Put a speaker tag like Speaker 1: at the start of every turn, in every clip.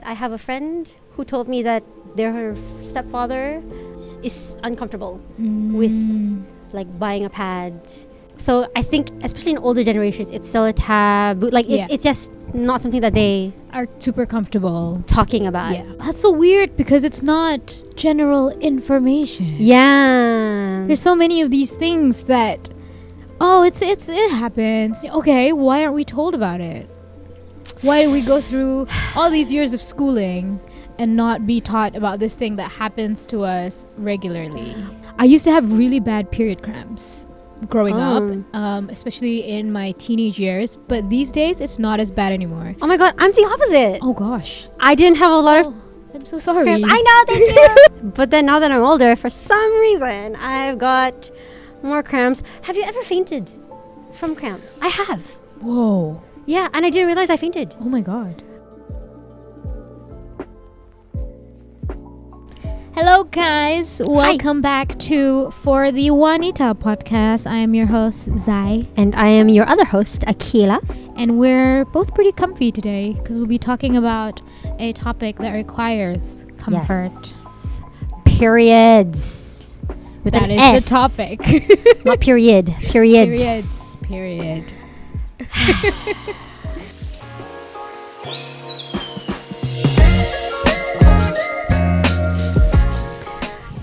Speaker 1: I have a friend who told me that her stepfather is uncomfortable with like buying a pad. So I think especially in older generations it's still a taboo. Like it's just not something that they
Speaker 2: are super comfortable
Speaker 1: talking about.
Speaker 2: Yeah. That's so weird because it's not general information.
Speaker 1: Yeah.
Speaker 2: There's so many of these things that it happens. Okay, why aren't we told about it? Why do we go through all these years of schooling and not be taught about this thing that happens to us regularly? I used to have really bad period cramps growing up, especially in my teenage years. But these days, it's not as bad anymore.
Speaker 1: Oh my god, I'm the opposite.
Speaker 2: Oh gosh.
Speaker 1: I didn't have a lot of...
Speaker 2: I'm so sorry.
Speaker 1: cramps. I know, thank you. But then now that I'm older, for some reason, I've got more cramps. Have you ever fainted from cramps? I have.
Speaker 2: Whoa.
Speaker 1: Yeah, and I didn't realize I fainted.
Speaker 2: Oh my god. Hello guys, welcome back to For the Wanita podcast. I am your host Zai.
Speaker 1: And I am your other host, Akila.
Speaker 2: And we're both pretty comfy today because we'll be talking about a topic that requires comfort.
Speaker 1: Yes. Periods. With
Speaker 2: that
Speaker 1: an
Speaker 2: is
Speaker 1: S.
Speaker 2: the topic.
Speaker 1: Not period. Periods.
Speaker 2: Period.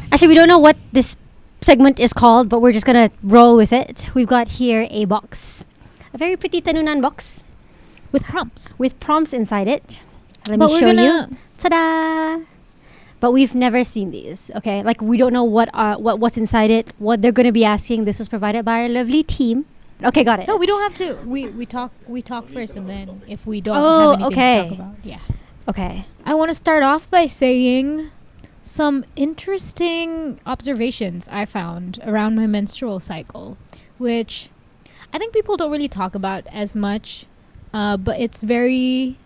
Speaker 1: Actually, we don't know what this segment is called, but we're just gonna roll with it. We've got here a box, a very pretty tanunan box
Speaker 2: with prompts
Speaker 1: inside it. Let me show you. Ta-da! But we've never seen these. Okay, like we don't know what's inside it, what they're gonna be asking. This was provided by our lovely team. Okay, got it.
Speaker 2: No, we don't have to. We talk first, and then if we don't have anything to talk about, yeah.
Speaker 1: Okay.
Speaker 2: I want to start off by saying some interesting observations I found around my menstrual cycle, which I think people don't really talk about as much, but it's very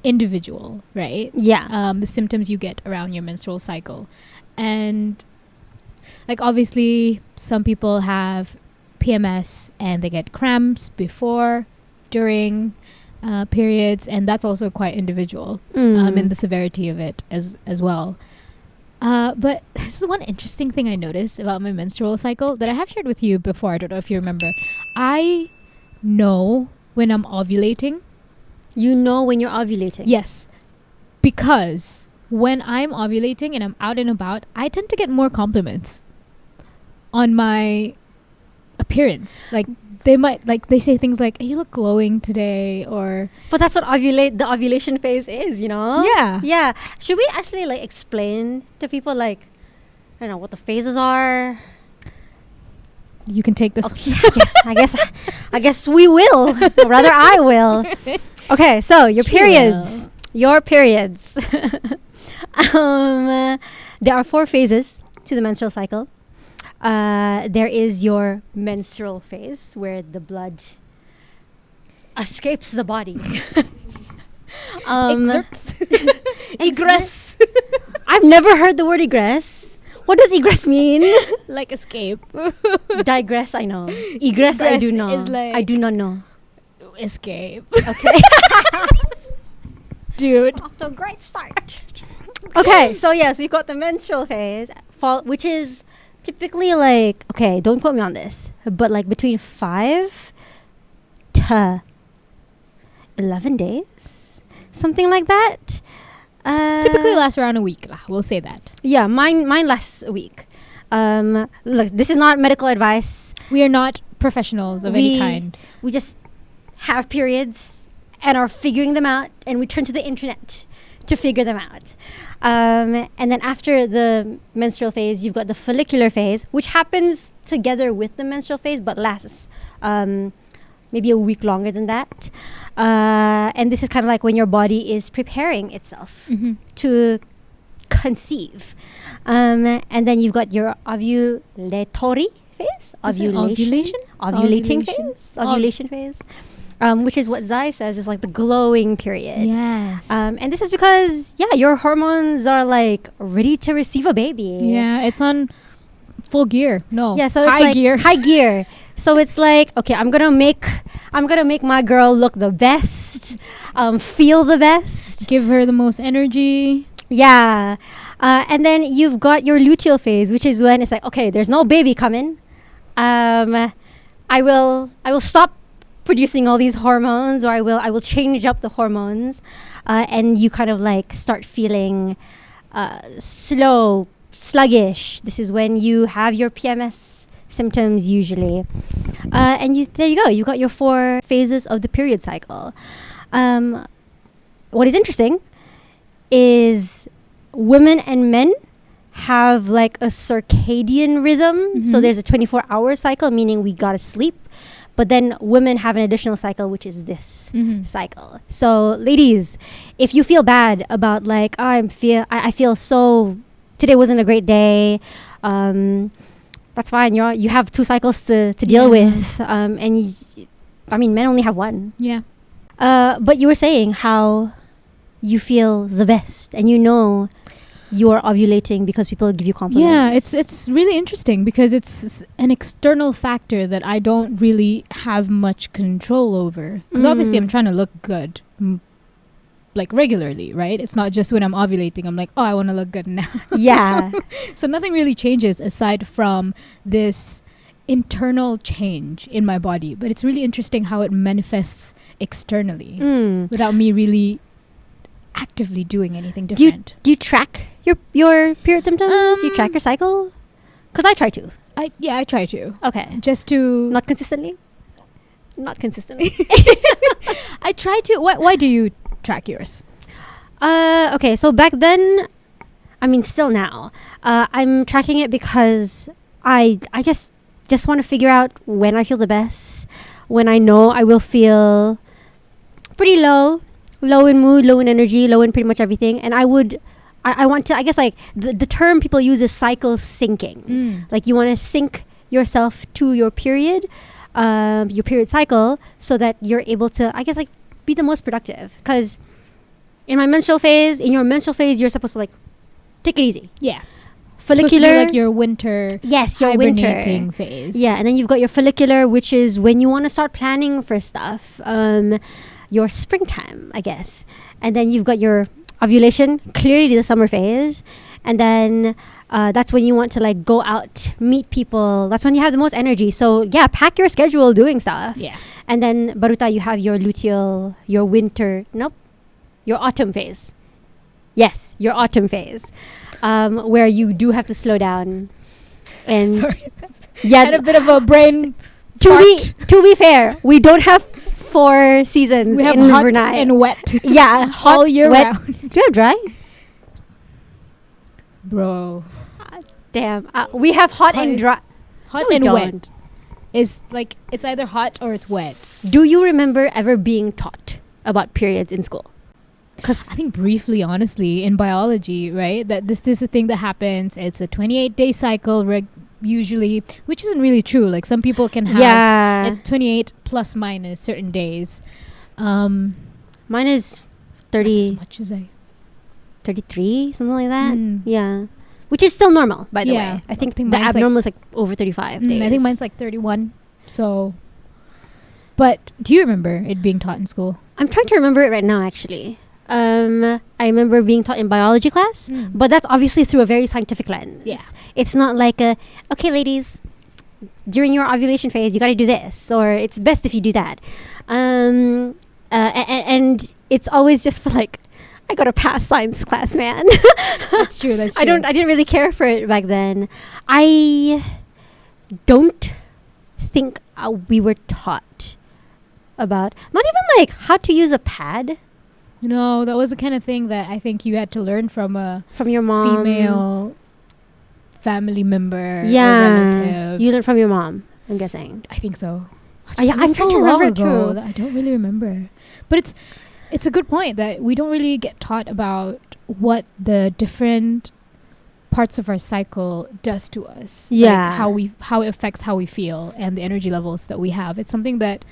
Speaker 2: individual, right?
Speaker 1: Yeah.
Speaker 2: The symptoms you get around your menstrual cycle. And like obviously some people have PMS and they get cramps before, during periods, and that's also quite individual in the severity of it as well. But this is one interesting thing I noticed about my menstrual cycle that I have shared with you before. I don't know if you remember. I know when I'm ovulating.
Speaker 1: You know when you're ovulating?
Speaker 2: Yes. Because when I'm ovulating and I'm out and about, I tend to get more compliments on my appearance. Like they say things like, "You look glowing today," or
Speaker 1: but that's what the ovulation phase is, you know? Yeah. Should we actually like explain to people like, I don't know, what the phases are?
Speaker 2: You can take this.
Speaker 1: Okay, I guess we will. Or rather, I will. Okay, so your periods. There are 4 phases to the menstrual cycle. There is your menstrual phase where the blood escapes the body.
Speaker 2: Exerts. Egress.
Speaker 1: I've never heard the word egress. What does egress mean?
Speaker 2: Like escape.
Speaker 1: Digress, I know. Egress, I do know. I do not know.
Speaker 2: Escape.
Speaker 1: Okay.
Speaker 2: Dude.
Speaker 1: Off to a great start. Okay, so yes, we've got the menstrual phase, which is typically like, okay, don't quote me on this, but like between 5 to 11 days, something like that.
Speaker 2: Typically lasts around a week, we'll say that.
Speaker 1: Yeah, mine lasts a week. Look, this is not medical advice.
Speaker 2: We are not professionals of any kind.
Speaker 1: We just have periods and are figuring them out, and we turn to the internet to figure them out. And then after the menstrual phase, you've got the follicular phase, which happens together with the menstrual phase, but lasts maybe a week longer than that. And this is kind of like when your body is preparing itself to conceive. And then you've got your ovulatory phase. Ovulation phase. Which is what Zai says is like the glowing period.
Speaker 2: Yes.
Speaker 1: And this is because, your hormones are like ready to receive a baby.
Speaker 2: Yeah, it's on full gear. No.
Speaker 1: Yeah, so it's like
Speaker 2: gear.
Speaker 1: High gear. So it's like, okay, I'm gonna make my girl look the best, feel the best.
Speaker 2: Give her the most energy.
Speaker 1: Yeah. And then you've got your luteal phase, which is when it's like, okay, there's no baby coming. I will stop producing all these hormones, or I will change up the hormones, and you kind of like start feeling slow, sluggish. This is when you have your PMS symptoms usually, and there you go. You got your 4 phases of the period cycle. What is interesting is women and men have like a circadian rhythm. So there's a 24-hour cycle, meaning we gotta sleep. But then women have an additional cycle, which is this cycle. So ladies, if you feel bad about like, I feel so, today wasn't a great day, that's fine. You have 2 cycles to deal with. Men only have 1.
Speaker 2: Yeah.
Speaker 1: But you were saying how you feel the best, and you are ovulating because people give you compliments.
Speaker 2: Yeah, it's really interesting because it's an external factor that I don't really have much control over. Because obviously I'm trying to look good, like regularly, right? It's not just when I'm ovulating, I'm like, oh, I want to look good now.
Speaker 1: Yeah.
Speaker 2: So nothing really changes aside from this internal change in my body. But it's really interesting how it manifests externally without me really actively doing anything different.
Speaker 1: Do you track your period symptoms? You track your cycle? Because I try to.
Speaker 2: I try to.
Speaker 1: Okay.
Speaker 2: Just to...
Speaker 1: Not consistently? Not consistently.
Speaker 2: I try to... Why do you track yours?
Speaker 1: Okay, so back then, still now, I'm tracking it because I guess just want to figure out when I feel the best, when I know I will feel pretty low in mood, low in energy, low in pretty much everything. And I want to, I guess like the term people use is cycle syncing. Like you want to sync yourself to your period cycle, so that you're able to, I guess, like be the most productive. Because in your menstrual phase, you're supposed to like take it easy.
Speaker 2: Yeah.
Speaker 1: Follicular,
Speaker 2: supposed to be like your winter,
Speaker 1: yes, your
Speaker 2: hibernating
Speaker 1: winter
Speaker 2: phase.
Speaker 1: Yeah, and then you've got your follicular, which is when you want to start planning for stuff. Your springtime, I guess. And then you've got your ovulation, clearly the summer phase. And then that's when you want to like go out, meet people. That's when you have the most energy. So yeah, pack your schedule doing stuff.
Speaker 2: Yeah.
Speaker 1: And then Baruta, you have your luteal, your autumn phase. Yes, your autumn phase, where you do have to slow down. And
Speaker 2: sorry,
Speaker 1: yeah,
Speaker 2: had a bit of a brain.
Speaker 1: To be fair, we don't have 4 seasons.
Speaker 2: We have
Speaker 1: in
Speaker 2: hot
Speaker 1: Brunei.
Speaker 2: and wet.
Speaker 1: Yeah, hot,
Speaker 2: all year
Speaker 1: wet.
Speaker 2: round.
Speaker 1: Do you have dry?
Speaker 2: Bro,
Speaker 1: damn. We have hot and dry.
Speaker 2: Hot
Speaker 1: No,
Speaker 2: and
Speaker 1: we
Speaker 2: wet
Speaker 1: don't.
Speaker 2: is like it's either hot or it's wet.
Speaker 1: Do you remember ever being taught about periods in school?
Speaker 2: I
Speaker 1: Because
Speaker 2: think briefly, honestly, in biology, right? That this is a thing that happens. It's a 28-day cycle, usually, which isn't really true. Like some people can have, it's 28 plus minus certain days.
Speaker 1: Mine is 30,
Speaker 2: as much as
Speaker 1: 33, something like that.
Speaker 2: Mm.
Speaker 1: Yeah. Which is still normal, by the
Speaker 2: Yeah.
Speaker 1: way. I think the
Speaker 2: mine's
Speaker 1: abnormal is like over 35 days.
Speaker 2: I think mine's like 31. So, but do you remember it being taught in school?
Speaker 1: I'm trying to remember it right now, actually. I remember being taught in biology class, but that's obviously through a very scientific lens.
Speaker 2: Yeah.
Speaker 1: It's not like okay, ladies, during your ovulation phase, you got to do this, or it's best if you do that. And it's always just for like, I got to pass science class, man.
Speaker 2: That's true. That's true.
Speaker 1: I didn't really care for it back then. I don't think we were taught about, not even like how to use a pad.
Speaker 2: No, that was the kind of thing that I think you had to learn from
Speaker 1: Your mom,
Speaker 2: female family member.
Speaker 1: yeah,
Speaker 2: or relative.
Speaker 1: you learned from your mom, I'm guessing.
Speaker 2: I think so.
Speaker 1: Yeah, I'm trying to remember too.
Speaker 2: I don't really remember, but it's a good point that we don't really get taught about what the different parts of our cycle does to us.
Speaker 1: Yeah,
Speaker 2: like how it affects how we feel and the energy levels that we have. It's something that,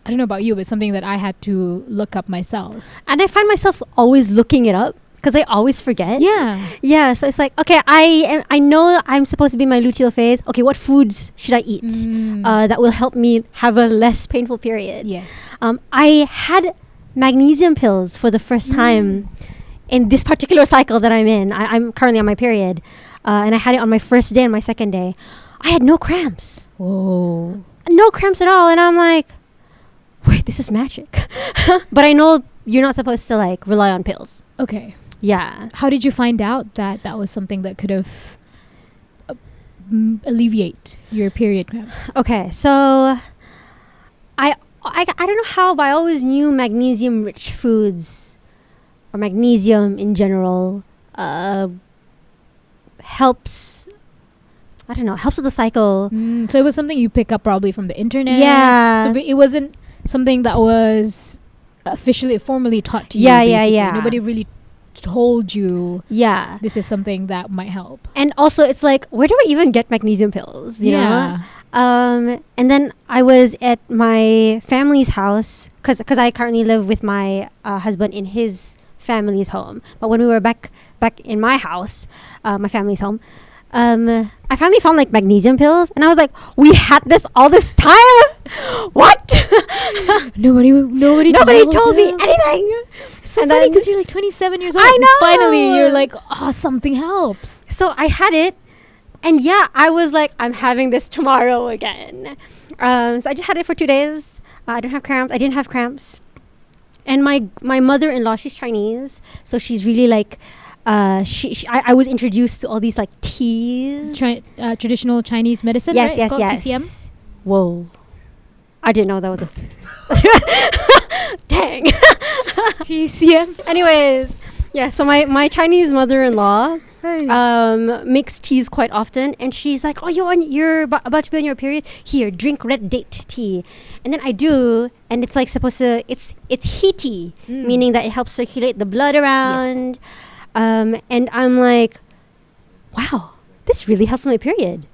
Speaker 2: I don't know about you, but something that I had to look up myself.
Speaker 1: and I find myself always looking it up. because I always forget.
Speaker 2: Yeah.
Speaker 1: Yeah, so it's like, okay, I know I'm supposed to be in my luteal phase. Okay, what foods should I eat that will help me have a less painful period?
Speaker 2: Yes.
Speaker 1: I had magnesium pills for the first time in this particular cycle that I'm in. I'm currently on my period, and I had it on my first day and my second day. I had no cramps.
Speaker 2: Whoa.
Speaker 1: No cramps at all, and I'm like, wait, this is magic. But I know you're not supposed to like rely on pills.
Speaker 2: Okay.
Speaker 1: Yeah.
Speaker 2: How did you find out that that was something that could have alleviate your period cramps?
Speaker 1: Okay, so I don't know how, but I always knew magnesium rich foods or magnesium in general helps. I don't know, helps with the cycle.
Speaker 2: So it was something you pick up probably from the internet.
Speaker 1: Yeah.
Speaker 2: So it wasn't something that was formally taught to you.
Speaker 1: Yeah,
Speaker 2: basically.
Speaker 1: yeah.
Speaker 2: Nobody really told you.
Speaker 1: Yeah.
Speaker 2: This is something that might help.
Speaker 1: And also, it's like, where do I even get magnesium pills? You know? And then I was at my family's house because I currently live with my husband in his family's home. But when we were back in my house, my family's home, I finally found like magnesium pills, and I was like, we had this all this time. What?
Speaker 2: Nobody
Speaker 1: told me anything.
Speaker 2: So funny because you're like 27 years old.
Speaker 1: I know.
Speaker 2: Finally, you're like, oh, something helps.
Speaker 1: So I had it, and yeah, I was like, I'm having this tomorrow again. So I just had it for 2 days. I didn't have cramps. And my mother-in-law, she's Chinese, so she's really like, I was introduced to all these like teas.
Speaker 2: Traditional Chinese medicine,
Speaker 1: yes,
Speaker 2: right?
Speaker 1: Yes,
Speaker 2: it's called
Speaker 1: yes.
Speaker 2: TCM.
Speaker 1: Whoa. I didn't know that was a dang.
Speaker 2: TCM.
Speaker 1: Anyways, yeah, so my Chinese mother-in-law makes teas quite often, and she's like, oh, you're about to be on your period? Here, drink red date tea. And then I do, and it's like supposed to, it's heaty, meaning that it helps circulate the blood around. Yes. And I'm like, wow, this really helps with my period.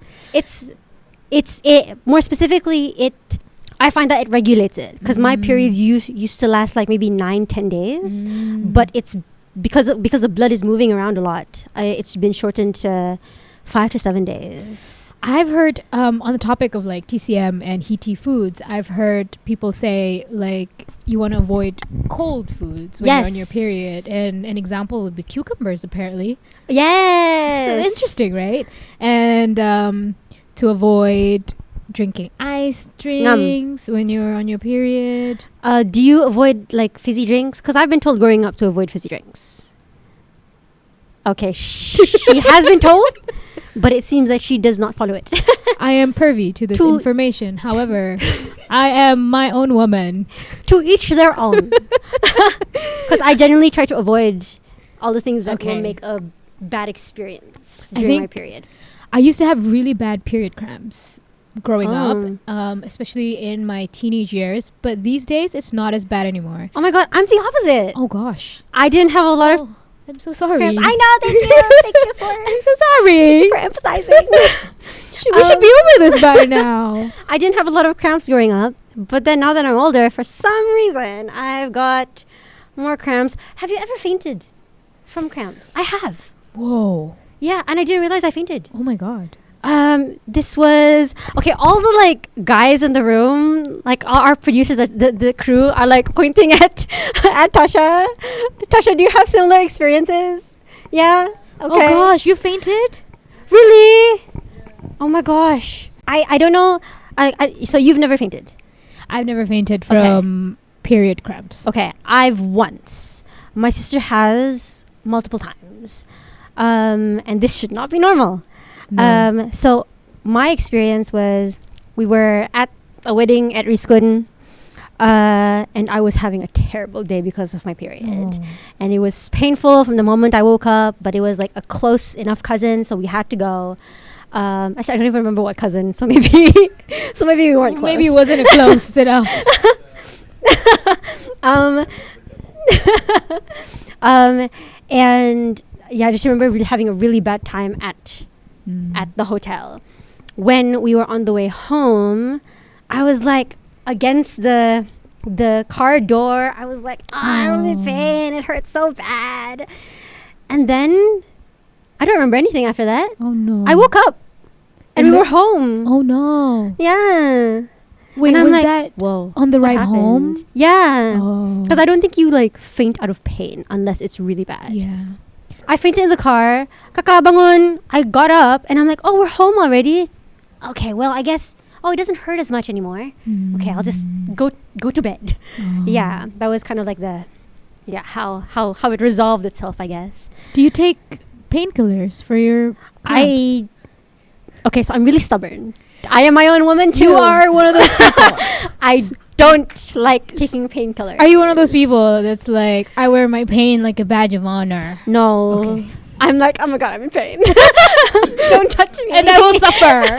Speaker 1: More specifically, I find that it regulates it, because my periods used to last like maybe 9-10 days, but it's because the blood is moving around a lot. It's been shortened to 5 to 7 days.
Speaker 2: I've heard on the topic of like TCM and heaty foods, I've heard people say like you want to avoid cold foods when you're on your period, and an example would be cucumbers, apparently.
Speaker 1: Yes.
Speaker 2: So interesting, right? And to avoid drinking ice drinks when you're on your period.
Speaker 1: Do you avoid like fizzy drinks? Because I've been told growing up to avoid fizzy drinks. Okay, she has been told, but it seems that she does not follow it.
Speaker 2: I am privy to this information. However, I am my own woman.
Speaker 1: To each their own. Because I genuinely try to avoid all the things that will make a bad experience during my period.
Speaker 2: I used to have really bad period cramps growing up, especially in my teenage years. But these days, it's not as bad anymore.
Speaker 1: Oh my God, I'm the opposite.
Speaker 2: Oh gosh.
Speaker 1: I didn't have a lot of...
Speaker 2: I'm so sorry.
Speaker 1: Cramps. I know, thank you. Thank you for...
Speaker 2: I'm so sorry.
Speaker 1: For emphasizing.
Speaker 2: We should be over this by now.
Speaker 1: I didn't have a lot of cramps growing up, but then now that I'm older, for some reason, I've got more cramps. Have you ever fainted from cramps? I have.
Speaker 2: Whoa.
Speaker 1: Yeah, and I didn't realize I fainted.
Speaker 2: Oh my God.
Speaker 1: This was okay. All the like guys in the room, like all our producers, the crew, are like pointing at Tasha. Tasha, do you have similar experiences? Yeah. Okay.
Speaker 2: Oh gosh, you fainted?
Speaker 1: Really? Oh my gosh. I don't know. So you've never fainted?
Speaker 2: I've never fainted from period cramps.
Speaker 1: Okay, I've once. My sister has multiple times, and this should not be normal. No. So my experience was we were at a wedding at Riskun, and I was having a terrible day because of my period. And it was painful from the moment I woke up, but it was like a close enough cousin, so we had to go. Actually, I don't even remember what cousin, so maybe we weren't close.
Speaker 2: Maybe it wasn't close enough.
Speaker 1: And yeah, I just remember really having a really bad time at the hotel. When we were on the way home, I was like against the car door. I was like, I'm in pain. It hurts so bad. And then I don't remember anything after that.
Speaker 2: Oh no.
Speaker 1: I woke up and
Speaker 2: And
Speaker 1: we
Speaker 2: the-
Speaker 1: were home.
Speaker 2: Oh no.
Speaker 1: Yeah.
Speaker 2: Wait,
Speaker 1: And I'm
Speaker 2: was
Speaker 1: like,
Speaker 2: that
Speaker 1: whoa,
Speaker 2: on the
Speaker 1: what
Speaker 2: ride home?
Speaker 1: happened? Yeah.
Speaker 2: Oh.
Speaker 1: Because I don't think you like faint out of pain unless it's really bad.
Speaker 2: Yeah.
Speaker 1: I fainted in the car. Kakabangon. I got up and I'm like, oh, we're home already. Okay, well, I guess. Oh, it doesn't hurt as much anymore. Okay, I'll just go to bed.
Speaker 2: Oh.
Speaker 1: Yeah, that was kind of like the, how it resolved itself, I guess.
Speaker 2: Do you take painkillers for your cramps?
Speaker 1: Okay, so I'm really stubborn. I am my own woman too.
Speaker 2: You are one of those people.
Speaker 1: I don't like taking painkillers.
Speaker 2: Are you one of those people that's like, I wear my pain like a badge of honor?
Speaker 1: No.
Speaker 2: Okay.
Speaker 1: I'm like, oh my god, I'm in pain. Don't touch me.
Speaker 2: And I will suffer.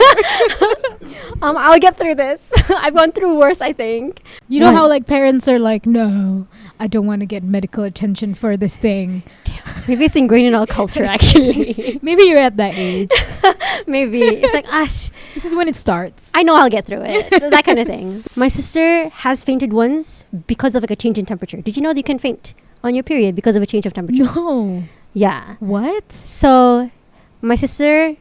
Speaker 1: I'll get through this. I've gone through worse, I think.
Speaker 2: You know
Speaker 1: What?
Speaker 2: how like parents are like, no, I don't want to get medical attention for this thing.
Speaker 1: Maybe it's ingrained in our culture, actually.
Speaker 2: Maybe you're at that age.
Speaker 1: Maybe. It's like,
Speaker 2: This is when it starts.
Speaker 1: I know I'll get through it. That kind of thing. My sister has fainted once because of like a change in temperature. Did you know that you can faint on your period because of a change of temperature?
Speaker 2: No.
Speaker 1: Yeah.
Speaker 2: What?
Speaker 1: So, my sister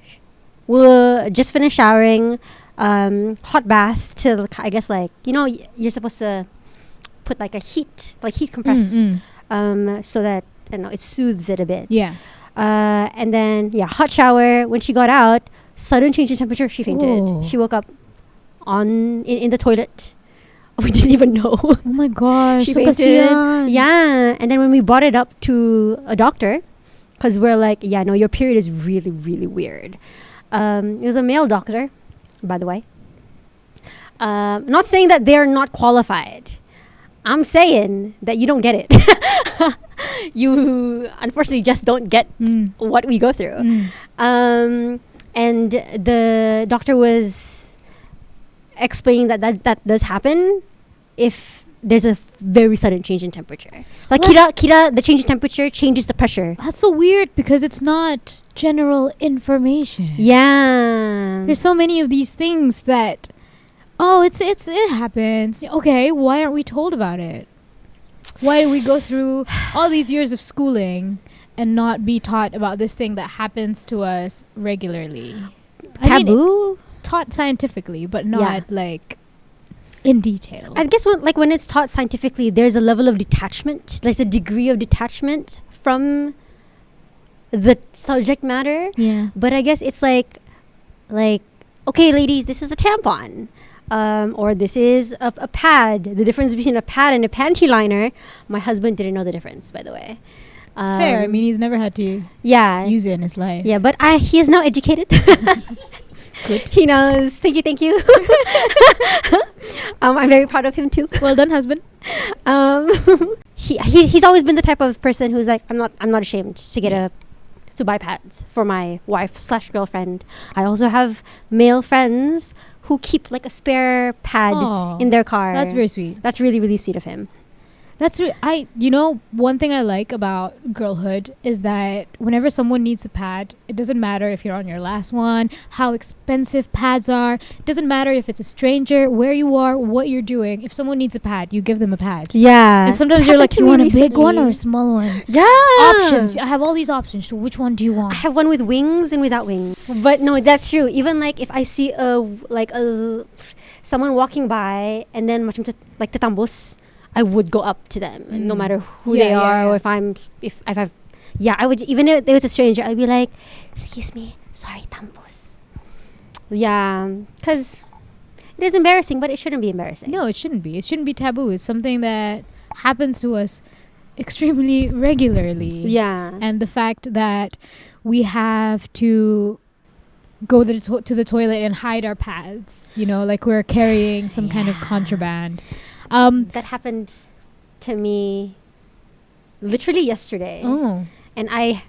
Speaker 1: will just finish showering, hot bath to, I guess, like, you're supposed to put like a heat compress, so that, it soothes it a bit.
Speaker 2: Yeah.
Speaker 1: And then, hot shower. When she got out, sudden change in temperature, she fainted.
Speaker 2: Oh.
Speaker 1: She woke up in the toilet. We didn't even know.
Speaker 2: Oh my gosh.
Speaker 1: She
Speaker 2: so
Speaker 1: fainted.
Speaker 2: kasiyan.
Speaker 1: Yeah. And then when we brought it up to a doctor, because we're like, your period is really, really weird. It was a male doctor, by the way. Not saying that they're not qualified. I'm saying that you don't get it. You unfortunately just don't get what we go through. And the doctor was explaining that does happen if there's a very sudden change in temperature. Like Kira, the change in temperature changes the pressure.
Speaker 2: That's so weird because it's not general information.
Speaker 1: Yeah.
Speaker 2: There's so many of these things that, it happens. Okay, why aren't we told about it? Why do we go through all these years of schooling and not be taught about this thing that happens to us regularly?
Speaker 1: Taboo?
Speaker 2: Taught scientifically, but not like in detail.
Speaker 1: I guess when it's taught scientifically, there's a level of detachment. There's a degree of detachment from the subject matter.
Speaker 2: Yeah.
Speaker 1: But I guess it's like, okay, ladies, this is a tampon. Or this is a pad. The difference between a pad and a panty liner. My husband didn't know the difference, by the way.
Speaker 2: Fair. I mean, he's never had to use it in his life.
Speaker 1: Yeah, but he is now educated.
Speaker 2: Good.
Speaker 1: He knows. Thank you. I'm very proud of him too.
Speaker 2: Well done, husband.
Speaker 1: He's always been the type of person who's like, I'm not ashamed to buy pads for my wife/girlfriend. I also have male friends who keep like a spare pad in their car.
Speaker 2: That's very sweet.
Speaker 1: That's really, really sweet of him.
Speaker 2: That's one thing I like about girlhood is that whenever someone needs a pad, it doesn't matter if you're on your last one, how expensive pads are. It doesn't matter if it's a stranger, where you are, what you're doing. If someone needs a pad, you give them a pad.
Speaker 1: Yeah.
Speaker 2: And sometimes you're like, you want a big one or a small one?
Speaker 1: Yeah.
Speaker 2: Options. I have all these options. So which one do you want?
Speaker 1: I have one with wings and without wings. But no, that's true. Even like if I see someone walking by and then macam like tatambos, I would go up to them, no matter who they are, or if I've I would, even if there was a stranger, I'd be like, excuse me, sorry, tambos. Yeah, because it is embarrassing, but it shouldn't be embarrassing.
Speaker 2: No, it shouldn't be. It shouldn't be taboo. It's something that happens to us extremely regularly.
Speaker 1: Yeah.
Speaker 2: And the fact that we have to go to the toilet and hide our pads, like we're carrying some kind of contraband.
Speaker 1: That happened to me literally yesterday.
Speaker 2: Oh.
Speaker 1: And I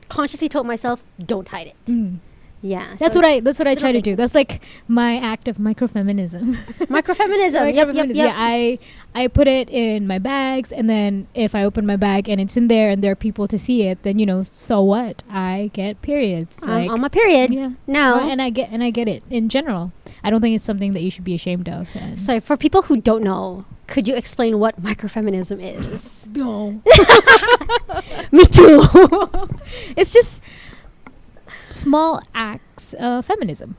Speaker 1: consciously told myself, don't hide it. Yeah.
Speaker 2: That's what I try to do. That's like my act of microfeminism.
Speaker 1: Microfeminism. Yep.
Speaker 2: Yeah, I put it in my bags, and then if I open my bag and it's in there and there are people to see it, then so what? I get periods.
Speaker 1: I'm on my period.
Speaker 2: Yeah.
Speaker 1: Now.
Speaker 2: And I get it in general. I don't think it's something that you should be ashamed of.
Speaker 1: So for people who don't know, could you explain what microfeminism is?
Speaker 2: No.
Speaker 1: Me too.
Speaker 2: It's just small acts of feminism.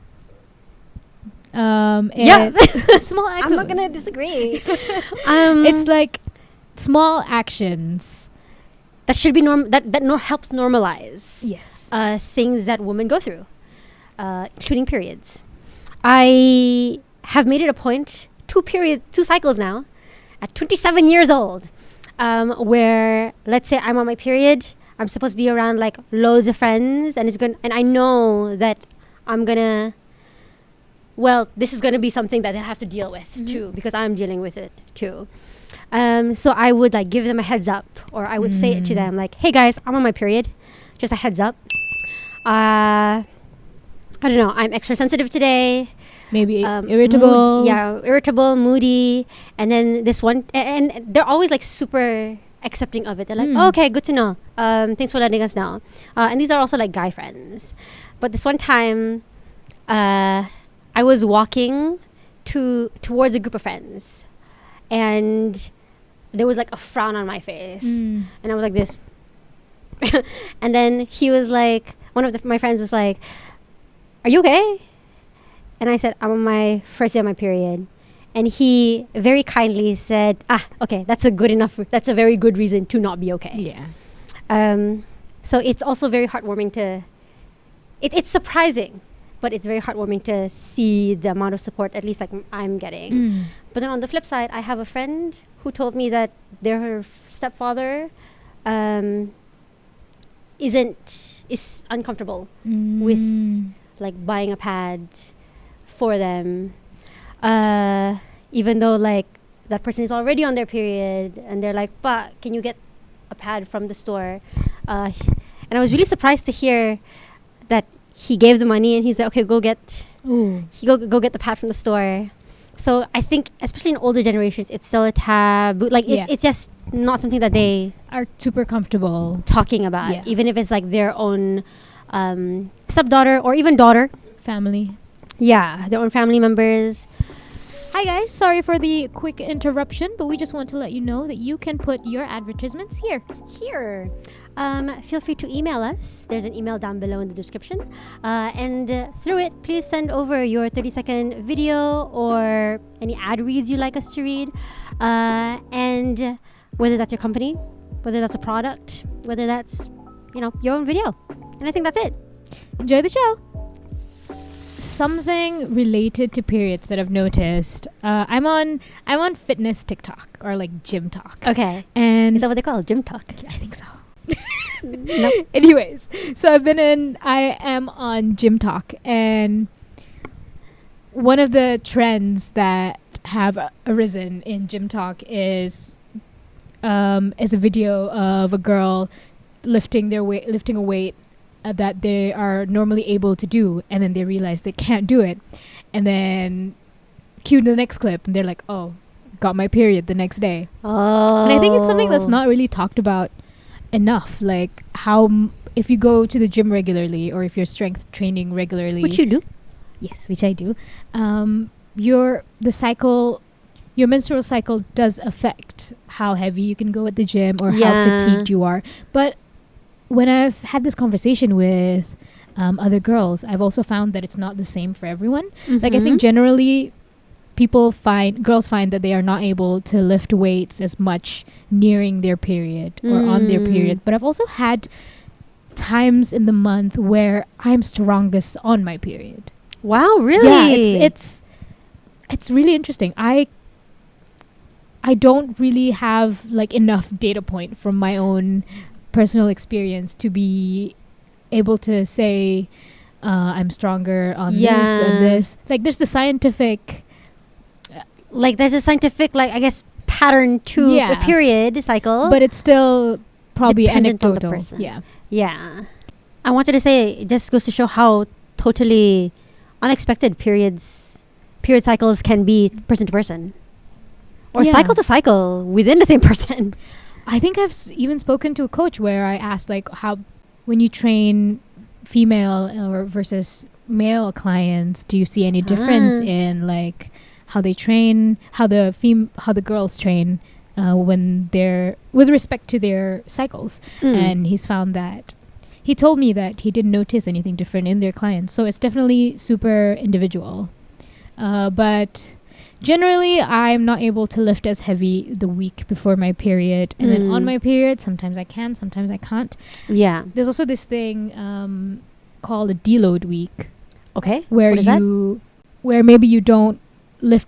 Speaker 1: Yeah.
Speaker 2: Small acts.
Speaker 1: I'm not gonna disagree.
Speaker 2: It's like small actions
Speaker 1: that should be helps normalize
Speaker 2: Yes.
Speaker 1: things that women go through, including periods. I have made it a point, 2 cycles now, at 27 years old, where let's say I'm on my period, I'm supposed to be around like loads of friends, and I know that I'm gonna. Well, this is gonna be something that I have to deal with too, because I'm dealing with it too. So I would like give them a heads up, or I would say it to them like, "Hey guys, I'm on my period. Just a heads up. I don't know. I'm extra sensitive today.
Speaker 2: Maybe irritable.
Speaker 1: Irritable, moody, and then this one, and they're always like super accepting of it. They're like, "Oh, okay, good to know. Thanks for letting us know." And these are also like guy friends. But this one time, I was walking towards a group of friends, and there was like a frown on my face, and I was like this. And then he was like, one of my friends was like, "Are you okay?" And I said, "I'm on my first day of my period." And he very kindly said, "Okay, that's a very good reason to not be okay."
Speaker 2: Yeah.
Speaker 1: So it's also very heartwarming it's surprising, but it's very heartwarming to see the amount of support, at least like I'm getting. But then on the flip side, I have a friend who told me that her stepfather is uncomfortable with like buying a pad for them, even though like that person is already on their period, and they're like, "Pa, can you get a pad from the store?" And I was really surprised to hear that he gave the money, and he's like, "Okay, go get the pad from the store." So I think, especially in older generations, it's still a taboo. Like it's just not something that they
Speaker 2: are super comfortable
Speaker 1: talking about, even if it's like their own stepdaughter or even daughter,
Speaker 2: family.
Speaker 1: Yeah, their own family members.
Speaker 2: Hi guys, sorry for the quick interruption, but we just want to let you know that you can put your advertisements here. Feel
Speaker 1: free to email us. There's an email down below in the description. And through it, please send over your 30-second video or any ad reads you'd like us to read. And whether that's your company, whether that's a product, whether that's, your own video. And I think that's it.
Speaker 2: Enjoy the show. Something related to periods that I've noticed. I'm on fitness TikTok, or like gym talk.
Speaker 1: Okay.
Speaker 2: And
Speaker 1: is that what they call it? Gym talk?
Speaker 2: I think so.
Speaker 1: Nope.
Speaker 2: Anyways, so I am on gym talk, and one of the trends that have arisen in gym talk is a video of a girl lifting a weight that they are normally able to do, and then they realize they can't do it, and then cue the next clip, and they're like, "Oh, got my period the next day." And I think it's something that's not really talked about enough, like how if you go to the gym regularly, or if you're strength training regularly,
Speaker 1: which you do.
Speaker 2: Yes, which I do. Your menstrual cycle does affect how heavy you can go at the gym, or how fatigued you are. But when I've had this conversation with other girls, I've also found that it's not the same for everyone. Like, I think generally girls find that they are not able to lift weights as much nearing their period or on their period. But I've also had times in the month where I'm strongest on my period.
Speaker 1: Wow, really?
Speaker 2: Yeah, it's really interesting. I don't really have like enough data point from my own personal experience to be able to say I'm stronger on this and this. Like, there's a scientific
Speaker 1: like, I guess, pattern to the period cycle,
Speaker 2: but it's still probably
Speaker 1: dependent
Speaker 2: anecdotal.
Speaker 1: on the person.
Speaker 2: Yeah.
Speaker 1: I wanted to say, it just goes to show how totally unexpected period cycles can be person to person, or cycle to cycle within the same person.
Speaker 2: I think I've even spoken to a coach where I asked, like, how, when you train female or versus male clients, do you see any difference in like how they train, how the girls train when they're with respect to their cycles, and he's found that he told me that he didn't notice anything different in their clients. So it's definitely super individual. But generally, I'm not able to lift as heavy the week before my period. And then on my period, sometimes I can, sometimes I can't.
Speaker 1: Yeah.
Speaker 2: There's also this thing called a deload week.
Speaker 1: Okay.
Speaker 2: Where
Speaker 1: what is that?
Speaker 2: Where maybe you don't lift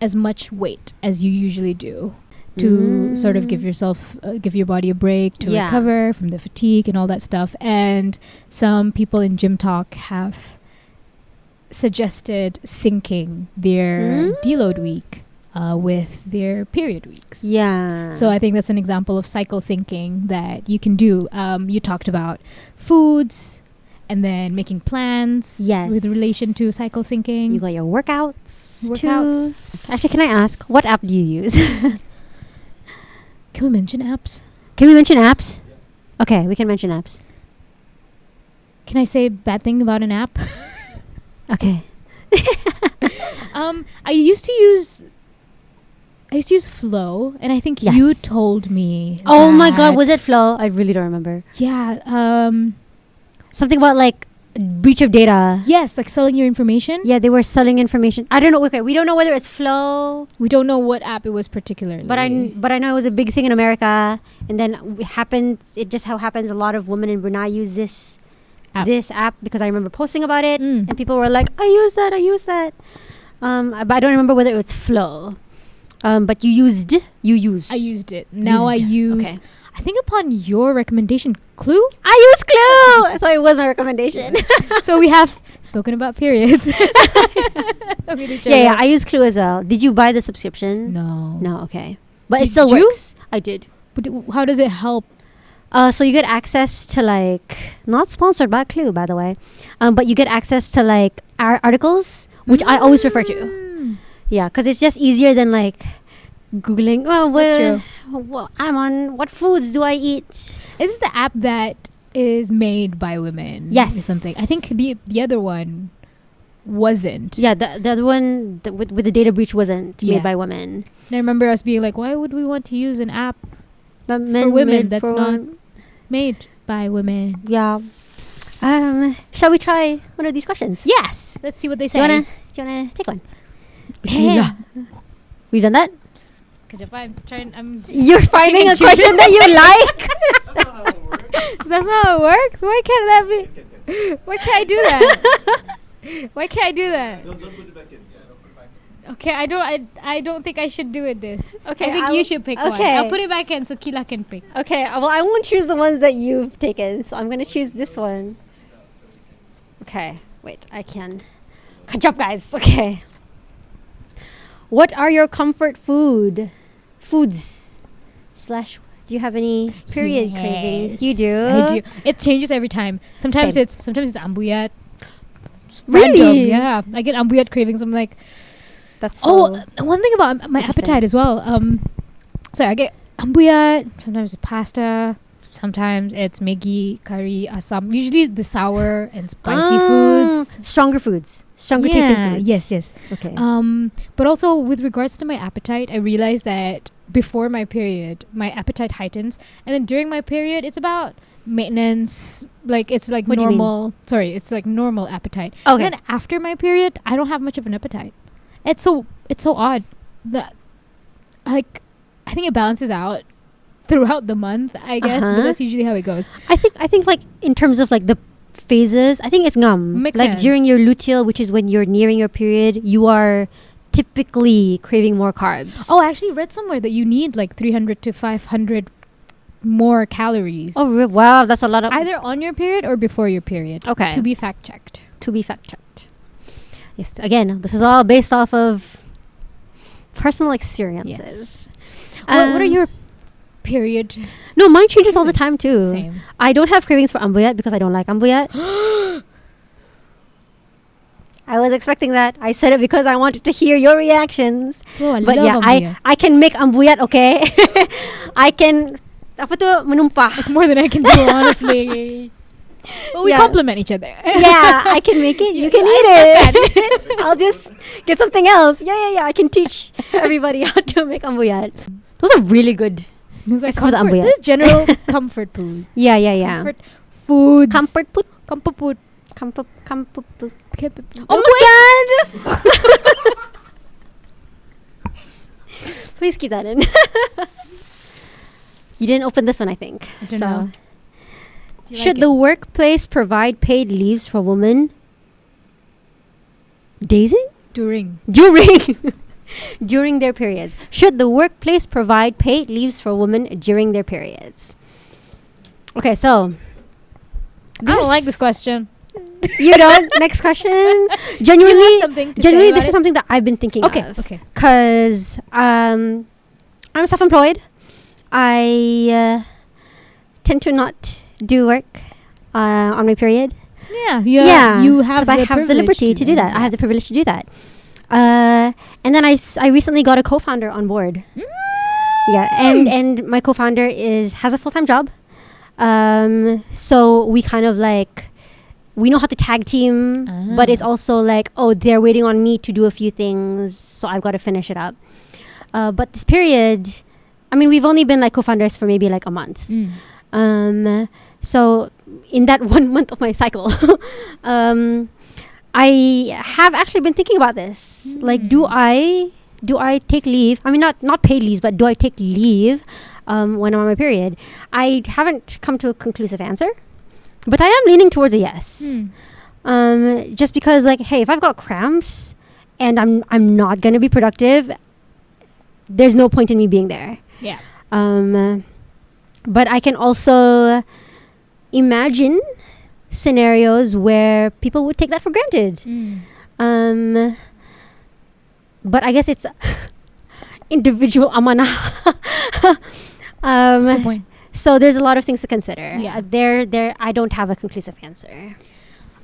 Speaker 2: as much weight as you usually do, to sort of give your body a break to recover from the fatigue and all that stuff. And some people in Gym Talk have suggested syncing their deload week with their period weeks.
Speaker 1: Yeah.
Speaker 2: So I think that's an example of cycle syncing that you can do. You talked about foods and then making plans with relation to cycle syncing.
Speaker 1: You got your workouts too. Actually, can I ask, what app do you use?
Speaker 2: Can we mention apps?
Speaker 1: Can we mention apps? Okay, we can mention apps.
Speaker 2: Can I say a bad thing about an app?
Speaker 1: Okay.
Speaker 2: I used to use Flow, and I think you told me.
Speaker 1: Oh my God, was it Flow? I really don't remember.
Speaker 2: Yeah.
Speaker 1: Something about like breach of data.
Speaker 2: Yes, like selling your information.
Speaker 1: Yeah, they were selling information. I don't know. Okay, we don't know whether it's Flow.
Speaker 2: We don't know what app it was particularly.
Speaker 1: But I know it was a big thing in America, and then it just how happens a lot of women in Brunei use this app because I remember posting about it, and people were like, I use that. But I don't remember whether it was Flow. But you used.
Speaker 2: I used it. Now I use. Okay. I think upon your recommendation, Clue?
Speaker 1: I use Clue! I thought it was my recommendation.
Speaker 2: So we have spoken about periods.
Speaker 1: Yeah, I use Clue as well. Did you buy the subscription? No, okay. But it still works. I did.
Speaker 2: But how does it help?
Speaker 1: So you get access to like, not sponsored by Clue, by the way, but you get access to like articles, which I always refer to. Yeah, because it's just easier than like Googling, I'm on, what foods do I eat?
Speaker 2: Is this the app that is made by women?
Speaker 1: Yes.
Speaker 2: Or something. I think the other one wasn't.
Speaker 1: Yeah, the other one with the data breach wasn't made by women.
Speaker 2: And I remember us being like, why would we want to use an app for women that's not made by women?
Speaker 1: Yeah. Shall we try one of these questions?
Speaker 2: Yes. Let's see what they say.
Speaker 1: Do you wanna take one? Bismillah. We've done that? You're finding a question that you like?
Speaker 2: That's not how it works. Why can't that be? Why can't I do that? Why can't I do that?
Speaker 3: Don't put it back in.
Speaker 2: Okay, I don't think I should do it this.
Speaker 1: Okay,
Speaker 2: I think you should pick one. I'll put it back in so Kila can pick.
Speaker 1: Okay, well I won't choose the ones that you've taken, so I'm gonna choose this one. Okay, wait, I can. Good job, guys. Okay. What are your comfort foods? / do you have any period cravings? You do?
Speaker 2: I do. It changes every time. Sometimes it's ambuyat.
Speaker 1: Really?
Speaker 2: Random. Yeah. I get ambuyat cravings. I'm like,
Speaker 1: that's so
Speaker 2: one thing about my appetite as well. So I get ambuyat, sometimes it's pasta, sometimes it's Maggi, curry, asam. Usually the sour and spicy foods.
Speaker 1: Stronger tasting foods.
Speaker 2: Yes.
Speaker 1: Okay.
Speaker 2: But also with regards to my appetite, I realized that before my period, my appetite heightens, and then during my period, it's about maintenance. Like it's like
Speaker 1: what
Speaker 2: normal. Sorry, it's like normal appetite.
Speaker 1: Okay.
Speaker 2: And then after my period, I don't have much of an appetite. It's so odd that like I think it balances out throughout the month, I guess, but that's usually how it goes.
Speaker 1: I think like in terms of like the phases, I think it's
Speaker 2: Makes
Speaker 1: like
Speaker 2: sense.
Speaker 1: during your luteal, which is when you're nearing your period, you are typically craving more carbs.
Speaker 2: Oh, I actually read somewhere that you need like 300 to 500 more calories.
Speaker 1: Oh, wow, that's a lot of
Speaker 2: either on your period or before your period.
Speaker 1: Okay.
Speaker 2: To be fact checked.
Speaker 1: Yes, again, this is all based off of personal experiences.
Speaker 2: Yes. What are your period?
Speaker 1: No, mine changes all the time too.
Speaker 2: Same.
Speaker 1: I don't have cravings for ambuyat because I don't like ambuyat. I was expecting that. I said it because I wanted to hear your reactions.
Speaker 2: Oh,
Speaker 1: but yeah,
Speaker 2: ambuyat.
Speaker 1: I can make ambuyat, okay? I can apa tu menumpah.
Speaker 2: It's more than I can do, honestly. Well, we complement each other.
Speaker 1: Yeah, I can make it. You can eat it. I'll just get something else. Yeah. I can teach everybody how to make ambuyat. Those are really good.
Speaker 2: It was like
Speaker 1: It's for the
Speaker 2: comfort.
Speaker 1: ambuya.
Speaker 2: This is general comfort food.
Speaker 1: Yeah, yeah, yeah.
Speaker 2: Comfort foods.
Speaker 1: Comfort put.
Speaker 2: Comfort food.
Speaker 1: Comfort put.
Speaker 2: Oh
Speaker 1: my god! Please keep that in. You didn't open this one, I think.
Speaker 2: I don't know.
Speaker 1: Should the workplace provide paid leaves for women? Dazing?
Speaker 2: during
Speaker 1: During their periods. Should the workplace provide paid leaves for women during their periods? Okay, so
Speaker 2: I don't like this question.
Speaker 1: You know, next question.
Speaker 2: You have
Speaker 1: Genuinely,
Speaker 2: something to say
Speaker 1: this
Speaker 2: about
Speaker 1: is
Speaker 2: it?
Speaker 1: something that I've been thinking
Speaker 2: Okay,
Speaker 1: of.
Speaker 2: okay.
Speaker 1: Because I'm self-employed. I tend to not do work on my period.
Speaker 2: Yeah, you have
Speaker 1: 'cause I have the liberty to do that. I have the privilege to do that. And then I recently got a co-founder on board. Yeah, and my co-founder has a full-time job. So we kind of like, we know how to tag team, but it's also like, oh, they're waiting on me to do a few things, so I've got to finish it up. But this period, I mean, we've only been like co-founders for maybe like a month. So in that 1 month of my cycle, I have actually been thinking about this. Like, do I take leave? I mean, not paid leaves, but do I take leave when I'm on my period? I haven't come to a conclusive answer, but I am leaning towards a yes. Just because, like, hey, if I've got cramps and I'm not gonna be productive, there's no point in me being there.
Speaker 2: Yeah.
Speaker 1: But I can also imagine scenarios where people would take that for granted. But I guess it's individual amanah.
Speaker 2: That's a good point.
Speaker 1: So there's a lot of things to consider.
Speaker 2: Yeah.
Speaker 1: There. I don't have a conclusive answer.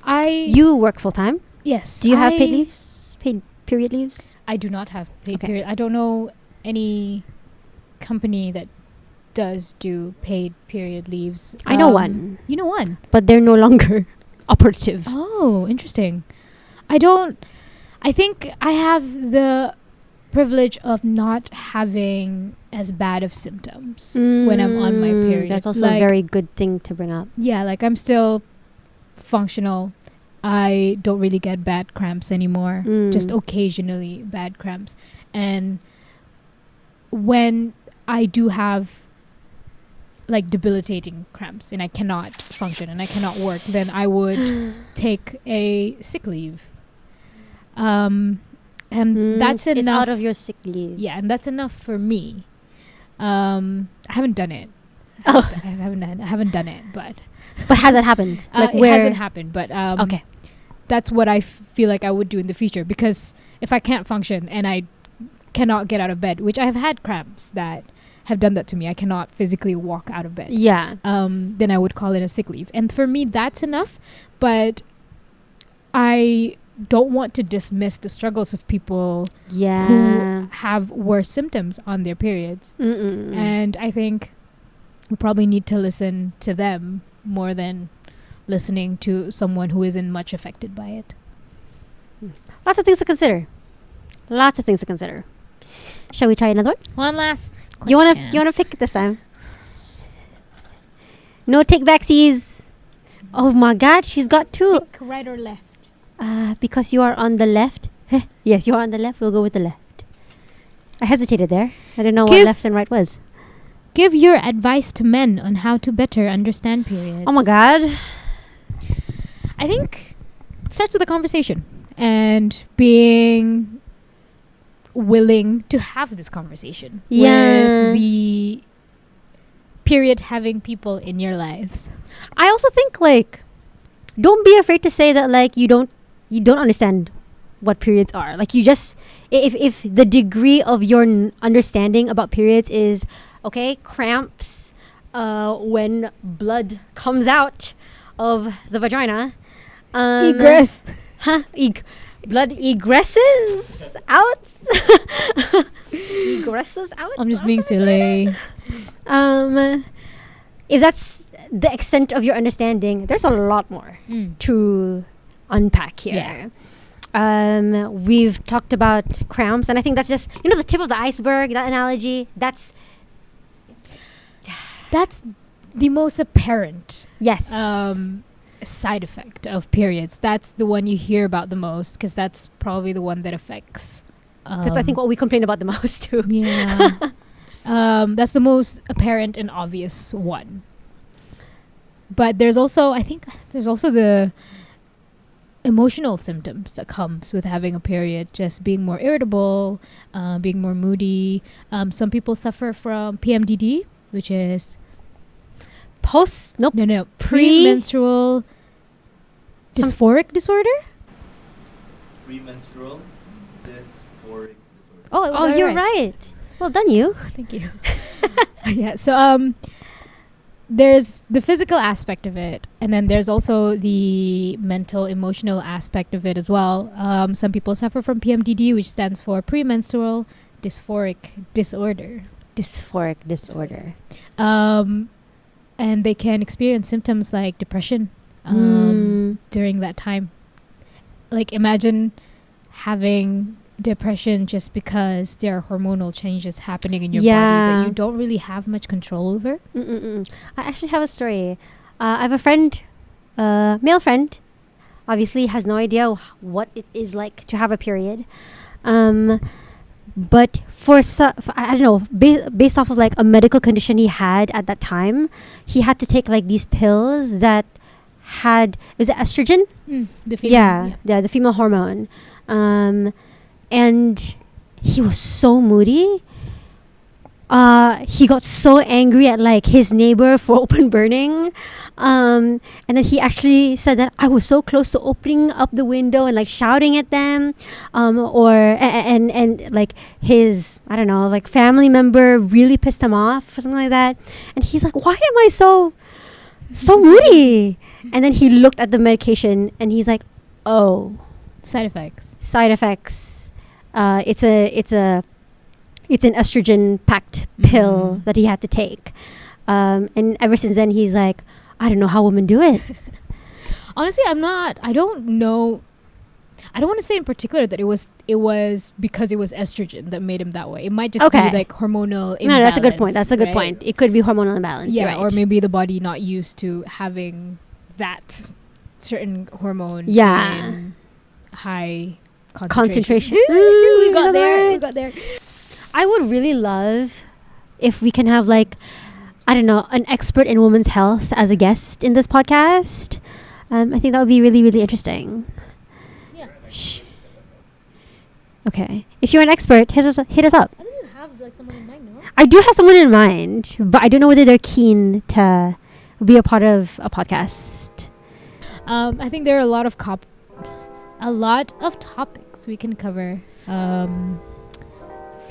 Speaker 2: You
Speaker 1: You work full time.
Speaker 2: yes.
Speaker 1: Do you have paid leaves? Paid period leaves?
Speaker 2: I do not have paid
Speaker 1: Okay.
Speaker 2: period. I don't know any company that does do paid period leaves.
Speaker 1: I know one,
Speaker 2: You know one?
Speaker 1: but they're no longer operative.
Speaker 2: Oh, interesting. I think I have the privilege of not having as bad of symptoms when I'm on my period.
Speaker 1: That's also a very good thing to bring up.
Speaker 2: Yeah, like I'm still functional. I don't really get bad cramps anymore. Just occasionally bad cramps. And when I do have like debilitating cramps and I cannot function and I cannot work, then I would take a sick leave. And that's enough.
Speaker 1: It's out of your sick leave.
Speaker 2: Yeah, and that's enough for me. I haven't done it.
Speaker 1: Oh.
Speaker 2: I haven't done it, but
Speaker 1: has it happened? Like
Speaker 2: it
Speaker 1: where?
Speaker 2: hasn't happened. But
Speaker 1: Okay.
Speaker 2: that's what I feel like I would do in the future, because if I can't function and I cannot get out of bed, which I have had cramps that have done that to me, I cannot physically walk out of bed.
Speaker 1: Yeah.
Speaker 2: Then I would call it a sick leave, and for me that's enough. But I don't want to dismiss the struggles of people who have worse symptoms on their periods. And I think we probably need to listen to them more than listening to someone who isn't much affected by it.
Speaker 1: Lots of things to consider. Shall we try another one?
Speaker 2: One last question.
Speaker 1: Do you wanna pick it this time? No take backsies. Oh my god, she's got two.
Speaker 2: Pick right or left?
Speaker 1: Because you are on the left. Yes, you are on the left. We'll go with the left. I hesitated there. I don't know what left and right was.
Speaker 2: Give your advice to men on how to better understand periods.
Speaker 1: Oh my god.
Speaker 2: I think it starts with a conversation and being willing to have this conversation with the period having people in your lives.
Speaker 1: I also think, like, don't be afraid to say that, like, you don't understand what periods are. Like, you just, if the degree of your understanding about periods is, okay, cramps when blood comes out of the vagina.
Speaker 2: Egress.
Speaker 1: Blood egresses out. Egresses out.
Speaker 2: I'm just being silly.
Speaker 1: If that's the extent of your understanding, there's a lot more to unpack here. We've talked about cramps, and I think that's just the tip of the iceberg. That analogy. That's
Speaker 2: the most apparent
Speaker 1: yes.
Speaker 2: side effect of periods. That's the one you hear about the most because that's probably the one that affects.
Speaker 1: That's I think what we complain about the most too.
Speaker 2: Yeah. That's the most apparent and obvious one. But there's also the emotional symptoms that comes with having a period, just being more irritable, being more moody. Some people suffer from PMDD, which is premenstrual dysphoric disorder.
Speaker 3: Premenstrual dysphoric disorder.
Speaker 1: Oh, you're right. Well done, you.
Speaker 2: Thank you. Yeah. So there's the physical aspect of it, and then there's also the mental, emotional aspect of it as well. Some people suffer from PMDD, which stands for premenstrual dysphoric disorder.
Speaker 1: Dysphoric disorder.
Speaker 2: And they can experience symptoms like depression during that time. Like imagine having depression just because there are hormonal changes happening in your body that you don't really have much control over.
Speaker 1: I actually have a story. I have a friend, male friend, obviously has no idea what it is like to have a period. But I don't know, based off of like a medical condition he had at that time, he had to take like these pills that is it estrogen?
Speaker 2: The female,
Speaker 1: the female hormone. And he was so moody. He got so angry at like his neighbor for open burning. And then he actually said that I was so close to opening up the window and like shouting at them. And like his, I don't know, like family member really pissed him off or something like that. And he's like, why am I so moody? And then he looked at the medication and he's like, oh.
Speaker 2: Side effects.
Speaker 1: It's an estrogen packed pill that he had to take. And ever since then he's like, I don't know how women do it.
Speaker 2: Honestly, I don't know. I don't want to say in particular that it was because it was estrogen that made him that way. It might just be like hormonal imbalance.
Speaker 1: No, that's a good point. That's a good point. It could be hormonal imbalance.
Speaker 2: Yeah,
Speaker 1: right.
Speaker 2: Or maybe the body not used to having that certain hormone in high concentration. We got there.
Speaker 1: I would really love if we can have like, I don't know, an expert in women's health as a guest in this podcast. I think that would be really, really interesting.
Speaker 2: Yeah.
Speaker 1: Shh. Okay. If you're an expert, hit us up.
Speaker 2: I don't have like someone in mind, no?
Speaker 1: I do have someone in mind, but I don't know whether they're keen to be a part of a podcast.
Speaker 2: I think there are a lot of topics we can cover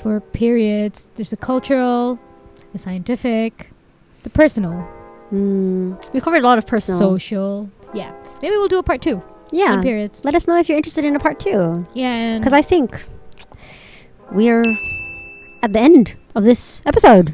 Speaker 2: for periods. There's the cultural, the scientific, the personal.
Speaker 1: We covered a lot of personal.
Speaker 2: Social. Yeah. Maybe we'll do a part 2.
Speaker 1: Yeah.
Speaker 2: On periods.
Speaker 1: Let us know if you're interested in a part 2.
Speaker 2: Yeah.
Speaker 1: Because I think we're at the end of this episode.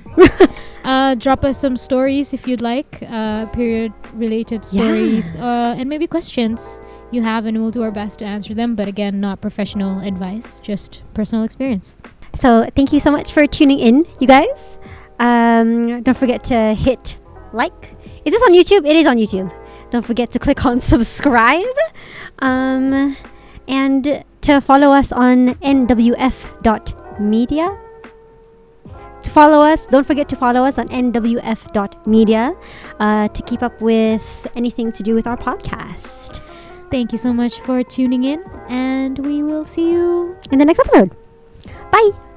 Speaker 2: Drop us some stories if you'd like, period-related stories, and maybe questions you have, and we'll do our best to answer them. But again, not professional advice, just personal experience.
Speaker 1: So thank you so much for tuning in, you guys. Don't forget to hit like. Is this on YouTube? It is on YouTube. Don't forget to click on subscribe. And to follow us on nwf.media. Don't forget to follow us on nwf.media to keep up with anything to do with our podcast.
Speaker 2: Thank you so much for tuning in, and we will see you
Speaker 1: in the next episode. Bye.